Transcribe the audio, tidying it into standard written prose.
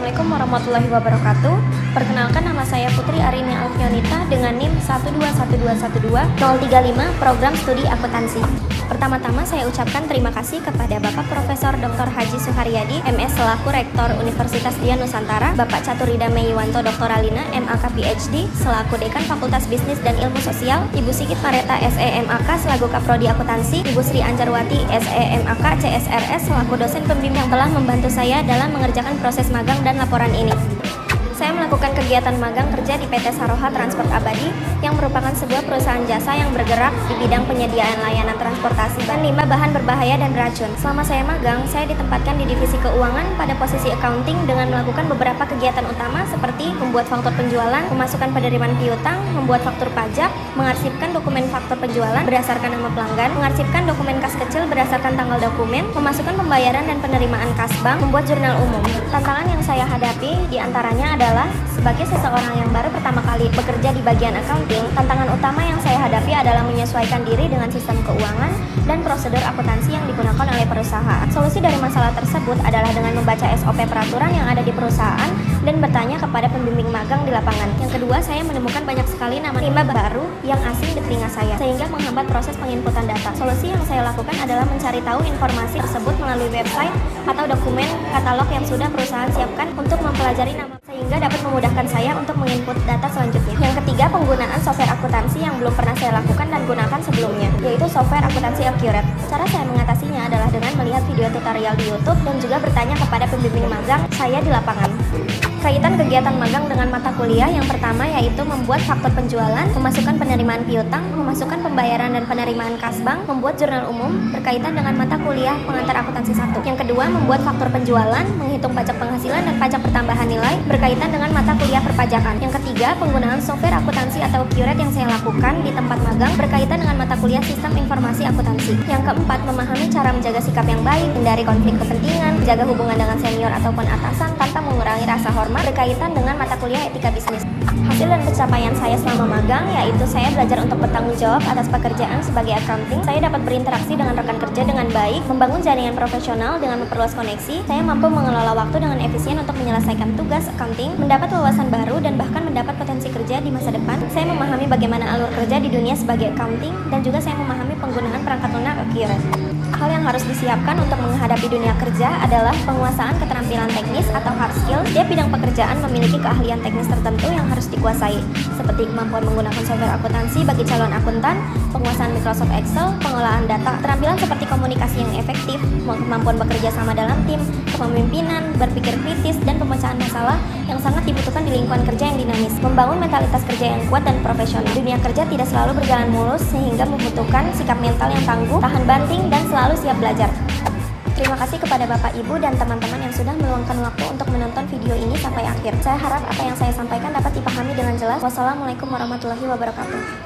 Assalamualaikum warahmatullahi wabarakatuh. Perkenalkan, nama saya Putri Arini Alfionita dengan NIM 121212035 Program Studi Akuntansi. Pertama-tama saya ucapkan terima kasih kepada Bapak Profesor Dr. Haji Suharyadi, MS selaku Rektor Universitas Dian Nusantara, Bapak Caturida Meyiwanto Doktoralina, MAK PhD selaku Dekan Fakultas Bisnis dan Ilmu Sosial, Ibu Sigit Mareta SEMAK selaku Kaprodi Akuntansi, Ibu Sri Anjarwati SEMAK CSRS selaku dosen pembimbing yang telah membantu saya dalam mengerjakan proses magang dan laporan ini. Saya melakukan kegiatan magang kerja di PT Saroha Transport Abadi yang merupakan sebuah perusahaan jasa yang bergerak di bidang penyediaan layanan transportasi dan limbah bahan berbahaya dan beracun. Selama saya magang, saya ditempatkan di divisi keuangan pada posisi accounting dengan melakukan beberapa kegiatan utama seperti membuat faktur penjualan, memasukkan penerimaan piutang, membuat faktur pajak, mengarsipkan dokumen faktur penjualan berdasarkan nama pelanggan, mengarsipkan dokumen kas kecil berdasarkan tanggal dokumen, memasukkan pembayaran dan penerimaan kas bank, membuat jurnal umum. Tantangan yang saya hadapi diantaranya adalah sebagai seseorang yang baru pertama kali bekerja di bagian accounting, tantangan utama yang saya hadapi adalah menyesuaikan diri dengan sistem keuangan dan prosedur akuntansi yang digunakan oleh perusahaan. Solusi dari masalah tersebut adalah dengan membaca SOP peraturan yang ada di perusahaan dan bertanya kepada pembimbing magang di lapangan. Yang kedua, saya menemukan banyak sekali nama limbah baru yang asing di telinga saya, sehingga menghambat proses penginputan data. Solusi yang saya lakukan adalah mencari tahu informasi tersebut melalui website atau dokumen katalog yang sudah perusahaan siapkan untuk mempelajari nama, sehingga dapat memudahkan saya untuk menginput data selanjutnya. Yang ketiga, penggunaan software akuntansi yang belum pernah saya lakukan dan gunakan sebelumnya, yaitu software akuntansi Accurate. Cara saya mengatasinya adalah dengan melihat video tutorial di YouTube dan juga bertanya kepada pembimbing magang saya di lapangan. Kaitan kegiatan magang dengan mata kuliah yang pertama yaitu membuat faktur penjualan, memasukkan penerimaan piutang, memasukkan pembayaran dan penerimaan kas bank, membuat jurnal umum berkaitan dengan mata kuliah pengantar akuntansi 1. Yang kedua, membuat faktur penjualan, menghitung pajak penghasilan dan pajak pertambahan nilai berkaitan dengan mata kuliah perpajakan. Yang ketiga, penggunaan software akuntansi atau Accurate yang saya lakukan di tempat magang berkaitan dengan mata kuliah sistem informasi akuntansi. Yang keempat, memahami cara menjaga sikap yang baik, hindari konflik kepentingan, menjaga hubungan dengan senior ataupun atasan tanpa mengurangi rasa hormat berkaitan dengan mata kuliah etika bisnis. Hasil dan pencapaian saya selama magang yaitu saya belajar untuk bertanggung jawab atas pekerjaan sebagai accounting. Saya dapat berinteraksi dengan rekan kerja dengan baik, membangun jaringan profesional dengan memperluas koneksi. Saya mampu mengelola waktu dengan efisien untuk menyelesaikan tugas accounting, mendapat wawasan baru dan bahkan mendapat potensi kerja di masa depan. Saya memahami bagaimana alur kerja di dunia sebagai accounting dan juga saya memahami penggunaan perangkat lunak Accurate. Hal yang harus disiapkan untuk menghadapi dunia kerja adalah penguasaan keterampilan teknis atau hard skill. Setiap bidang pekerjaan memiliki keahlian teknis tertentu yang harus dikuasai, seperti kemampuan menggunakan software akuntansi bagi calon akuntan, penguasaan Microsoft Excel, pengolahan data, keterampilan seperti komunikasi yang efektif, kemampuan bekerja sama dalam tim, kepemimpinan, berpikir kritis, dan pemecahan masalah yang sangat dibutuhkan di lingkungan kerja yang dinamis. Membangun mentalitas kerja yang kuat dan profesional. Dunia kerja tidak selalu berjalan mulus sehingga membutuhkan sikap mental yang tangguh, tahan banting, dan selalu siap belajar. Terima kasih kepada Bapak, Ibu, dan teman-teman yang sudah meluangkan waktu untuk menonton video ini sampai akhir. Saya harap apa yang saya sampaikan dapat dipahami dengan jelas. Wassalamualaikum warahmatullahi wabarakatuh.